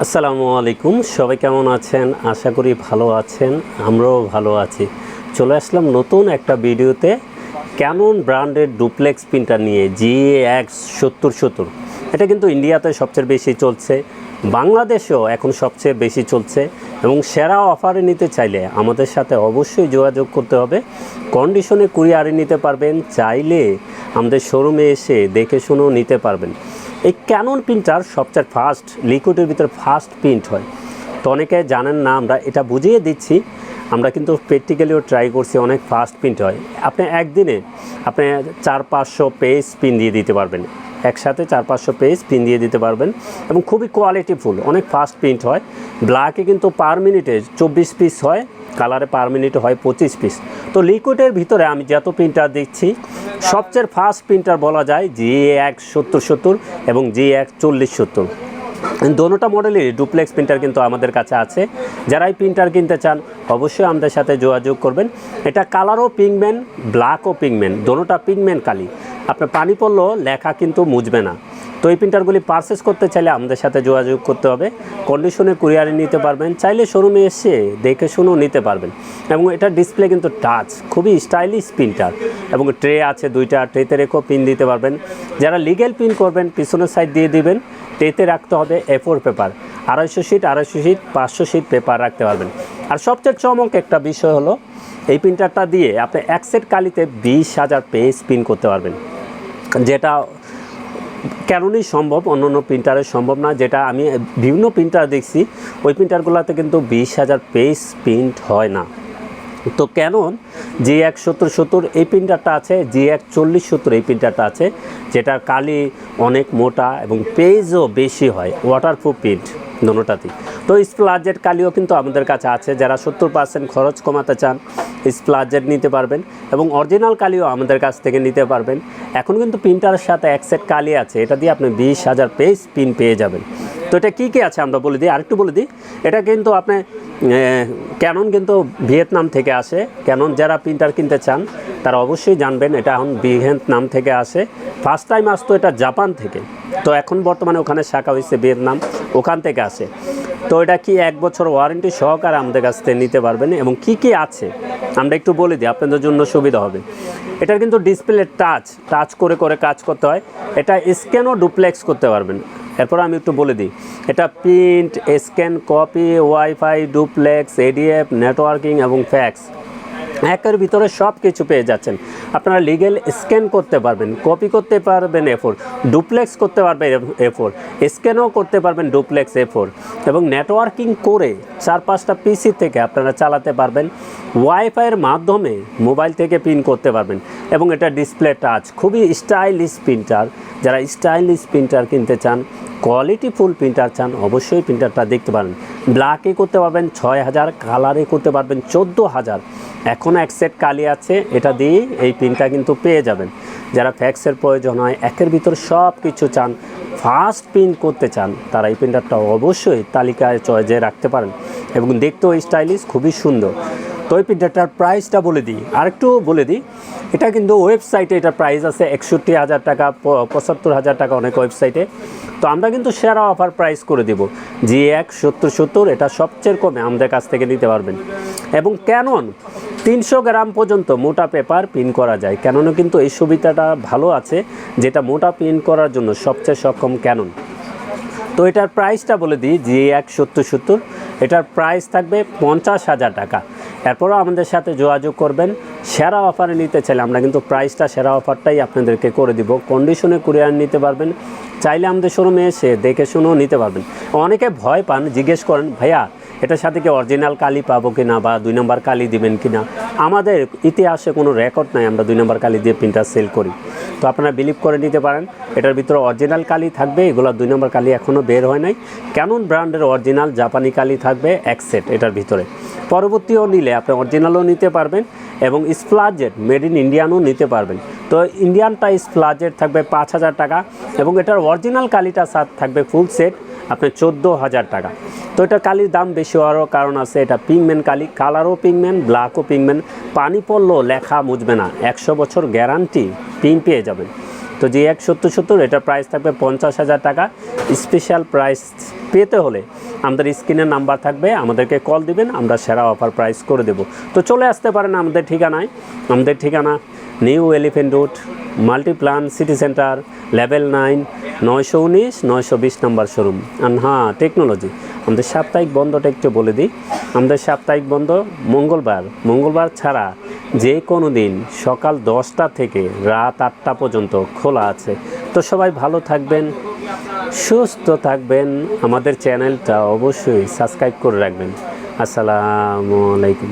আসসালামু আলাইকুম, সবাই কেমন আছেন? আশা করি ভালো আছেন, আমরাও ভালো আছি। চলে আসলাম নতুন একটা ভিডিওতে ক্যানন ব্র্যান্ডের ডুপ্লেক্স প্রিন্টার নিয়ে GX7070। এটা কিন্তু ইন্ডিয়াতে সবচেয়ে বেশি চলছে, বাংলাদেশেও এখন সবচেয়ে বেশি চলছে এবং সেরা অফারে নিতে চাইলে আমাদের সাথে অবশ্যই যোগাযোগ করতে হবে। কন্ডিশনে কুরিয়ারে নিতে পারবেন, চাইলে আমাদের শোরুমে এসে দেখে শুনেও নিতে পারবেন। এই ক্যানন প্রিন্টার সবচেয়ে ফাস্ট, লিকুইডের ভিতরে ফাস্ট প্রিন্ট হয়। তো অনেকে জানেন না, আমরা এটা বুঝিয়ে দিচ্ছি। আমরা কিন্তু প্র্যাকটিক্যালিও ট্রাই করছি, অনেক ফাস্ট প্রিন্ট হয়। আপনি একদিনে আপনি 400-500 পেজ প্রিন্ট দিয়ে দিতে পারবেন, একসাথে 400-500 পেজ প্রিন্ট দিয়ে দিতে পারবেন এবং খুবই কোয়ালিটিফুল, অনেক ফাস্ট প্রিন্ট হয়। ব্ল্যাকে কিন্তু পার মিনিটে 24 পিস হয়, কালারে পার মিনিটে হয় 25 পিস। তো লিকুইডের ভিতরে আমি যত প্রিন্টার দিচ্ছি সবচেয়ে ফাস্ট প্রিন্টার বলা যায় GX7070 এবং GX4070। দোনোটা মডেলের ডুপ্লেক্স প্রিন্টার কিন্তু আমাদের কাছে আছে। যারা এই প্রিন্টার কিনতে চান অবশ্যই আমাদের সাথে যোগাযোগ করবেন। এটা কালারও পিগমেন্ট, ব্ল্যাকও পিগমেন্ট, দোনোটা পিগমেন্ট কালি। আপনার পানি পড়লেও লেখা কিন্তু মুছবে না। তো এই প্রিন্টারগুলি পারচেস করতে চাইলে আমাদের সাথে যোগাযোগ করতে হবে। কন্ডিশনে কুরিয়ারে নিতে পারবেন, চাইলে শোরুমে এসে দেখে শুনেও নিতে পারবেন। এবং এটা ডিসপ্লে কিন্তু টাচ, খুবই স্টাইলিশ প্রিন্টার এবং ট্রে আছে দুইটা, ট্রেতে রেখেও পিন দিতে পারবেন। যারা লিগেল পিন করবেন পিছনের সাইড দিয়ে দিবেন। ট্রেতে রাখতে হবে A4 paper, 250 sheet 500 sheet paper রাখতে পারবেন। আর সবচেয়ে চমক একটা বিষয় হলো, এই প্রিন্টারটা দিয়ে আপনি এক সেট কালিতে 20,000 পেজ প্রিন্ট করতে পারবেন, যেটা ক্যাননই সম্ভব, অন্য প্রিন্টারে সম্ভব না। যেটা আমি বিভিন্ন প্রিন্টার দেখছি, ওই প্রিন্টারগুলোতে কিন্তু 20,000 পেজ প্রিন্ট হয় না। তো ক্যানন GX7070 এই প্রিন্টারটা আছে, GX4070 এই প্রিন্টারটা আছে, যেটার কালি অনেক মোটা এবং পেজও বেশি হয়, ওয়াটারপ্রুফ প্রিন্ট দোনোটাতেই। তো স্প্লাজেট কালিও কিন্তু আমাদের কাছে আছে। যারা 70% খরচ কমাতে চান স্প্লাজেট নিতে পারবেন এবং অরিজিনাল কালিও আমাদের কাছ থেকে নিতে পারবেন। এখন কিন্তু প্রিন্টারের সাথে এক সেট কালি আছে, এটা দিয়ে আপনি 20,000 পেজ প্রিন্ট পেয়ে যাবেন। তো এটা কী কী আছে আমরা বলে দিই, আরেকটু বলে দিই। এটা কিন্তু আপনি ক্যানন কিন্তু ভিয়েতনাম থেকে আসে। ক্যানন যারা প্রিন্টার কিনতে চান তারা অবশ্যই জানবেন, এটা এখন ভিয়েতনাম থেকে আসে। ফার্স্ট টাইম আসতো এটা জাপান থেকে, তো এখন বর্তমানে ওখানে শাখা হয়েছে ভিয়েতনাম, ওখান থেকে আসে। তো এটা কি 1 বছর ওয়ারেন্টি সহকারে আমাদের কাছ থেকে নিতে পারবেন। এবং কি কি আছে আমরা একটু বলে দিই, আপনাদের জন্য সুবিধা হবে। এটার কিন্তু ডিসপ্লে টাচ করে করে কাজ করতে হয়। এটা স্ক্যানও ডুপ্লেক্স করতে পারবেন। এরপর আমি একটু বলে দিই, এটা print, scan, copy, wifi, duplex, ADF, networking এবং ফ্যাক্স একের ভিতরে সব কিছু পেয়ে যাচ্ছেন। আপনারা লিগেল স্ক্যান করতে পারবেন, কপি করতে পারবেন A4, ডুপ্লেক্স করতে পারবেন A4, স্ক্যানও করতে পারবেন ডুপ্লেক্স A4 এবং নেটওয়ার্কিং করে 4-5টা পিসি থেকে আপনারা চালাতে পারবেন। ওয়াইফাইয়ের মাধ্যমে মোবাইল থেকে প্রিন্ট করতে পারবেন এবং এটা ডিসপ্লে টাচ, খুবই স্টাইলিশ প্রিন্টার। যারা স্টাইলিশ প্রিন্টার কিনতে চান, কোয়ালিটিফুল প্রিন্টার চান, অবশ্যই প্রিন্টারটা দেখতে পারেন। ব্ল্যাকে করতে পারবেন 6,000, কালারে করতে পারবেন 14,000। এখন এক সেট কালি আছে, এটা দিয়ে এই প্রিন্টটা কিন্তু পেয়ে যাবেন। যারা ফ্যাক্সের প্রয়োজন হয়, একের ভিতর সব কিছু চান, ফাস্ট প্রিন্ট করতে চান, তারা এই প্রিন্টারটা অবশ্যই তালিকায় চয়েজে রাখতে পারেন এবং দেখতেও স্টাইলিশ, খুবই সুন্দর। তো এই প্রিন্টারটার প্রাইসটা বলে দিই, আরেকটু বলে দিই। এটা কিন্তু ওয়েবসাইটে এটার প্রাইস আছে 61,000 টাকা, 75,000 টাকা অনেক ওয়েবসাইটে। তো আমরা কিন্তু সেরা অফার প্রাইস করে দেব। GX7070 এটা সবচেয়ে কমে আমাদের কাছ থেকে নিতে পারবেন। এবং ক্যানন 300 গ্রাম পর্যন্ত মোটা পেপার প্রিন্ট করা যায়। ক্যাননও কিন্তু এই সুবিধাটা ভালো আছে, যেটা মোটা প্রিন্ট করার জন্য সবচেয়ে সক্ষম ক্যানন। তো এটার প্রাইসটা বলে দিই, GX7070 এটার প্রাইস থাকবে 50,000 টাকা। এরপরও আমাদের সাথে যোগাযোগ করবেন। সেরা অফারে নিতে চাইলে আমরা কিন্তু প্রাইসটা, সেরা অফারটাই আপনাদেরকে করে দিব। কন্ডিশনে কুরিয়ার নিতে পারবেন, চাইলে আমাদের শোরুমে এসে দেখে শুনেও নিতে পারবেন। অনেকে ভয় পান, জিজ্ঞেস করেন ভাইয়া এটার সাথে কি অরিজিনাল কালি পাবো কি না, বা 2 নম্বর কালি দিবেন কি না। আমাদের ইতিহাসে কোনো রেকর্ড নাই আমরা 2 নম্বর কালি দিয়ে প্রিন্টার সেল করি। তো আপনারা বিলিভ করে নিতে পারেন, এটার ভিতরে অরিজিনাল কালি থাকবে। এগুলো 2 নম্বর কালি এখনও বের হয় নাই। ক্যানন ব্র্যান্ডের অরিজিনাল জাপানি কালি থাকবে এক সেট এটার ভিতরে। পরবর্তীও নিলে আপনি অরিজিনালও নিতে পারবেন এবং স্প্লাজেট মেড ইন ইন্ডিয়ানও নিতে পারবেন। তো ইন্ডিয়ানটা স্প্লাজেট থাকবে 5,000 টাকা এবং এটার অরিজিনাল কালিটা থাকবে ফুল সেট আপনার 14,000 টাকা। তো এটা কালির দাম বেশি হওয়ারও কারণ আছে, এটা পিগমেন্ট কালি, কালারও পিগমেন্ট, ব্ল্যাকও পিগমেন্ট, পানি পড়লেও লেখা মুছবে না, 100 বছর গ্যারান্টি প্রিন্ট পেয়ে যাবেন। তো GX7070 এটার প্রাইস থাকবে 50,000 টাকা। স্পেশাল প্রাইস পেতে হলে আমাদের স্ক্রিনের নাম্বার থাকবে, আমাদেরকে কল দিবেন, আমরা সেরা অফার প্রাইস করে দেব। তো চলে আসতে পারেন আমাদের ঠিকানায়। আমাদের ঠিকানা new elephant road, Multiplan city centre, level 9, 919 920 নম্বর শোরুম। আর হ্যাঁ, টেকনোলজি আমাদের সাপ্তাহিক বন্ধটা একটু বলে দিই। আমাদের সাপ্তাহিক বন্ধ মঙ্গলবার ছাড়া যে কোনো দিন সকাল 10টা থেকে রাত 8টা পর্যন্ত খোলা আছে। তো সবাই ভালো থাকবেন, সুস্থ থাকবেন, আমাদের চ্যানেলটা অবশ্যই সাবস্ক্রাইব করে রাখবেন। আসসালামু আলাইকুম।